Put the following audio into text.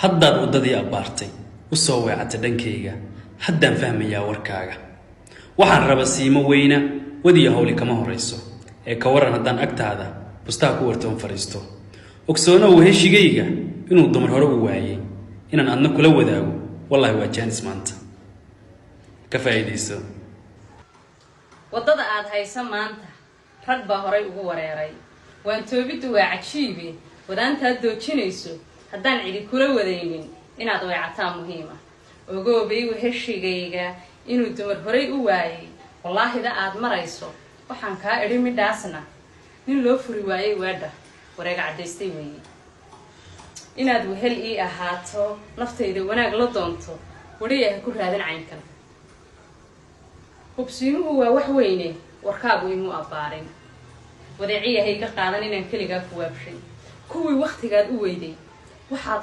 haddaad waddadii abbaartay u soo weecatay dhankayga haddaan fahmayaa warkaaga waxaan raba siimo weyna wadiya hawli kama horayso ee ka waran haddaan agtaada bustaa ku wartoon fariisto ogsoonow heshigayga inuu dumar hore u waayay inaan adna kula wadaago wallahi waa jaanis maanta ka faa'iideyso waddada aad haysa maanta rag baa horay ugu wareeray waan toobiddu waa cajiibe wadaantaad doojinayso haddaan cidi kula wadaynin inaad weecataa muhiima ogoobay heshigayga inuu dumar horay u waayay wallaahida aad marayso waxaan kaa idhi midhaasna nin loo furi waayay weedha wareega caddaystay weeye inaad wehel ii ahaato naftayda wanaag la doonto wariyaha ku raadin caynkan hubsiinuhu waa wax weyne warkaagu imuu abbaarin wadeeciyahay ka qaadan inaan keligaa ku waabshay kuwii wakhtigaad u weyday waxaad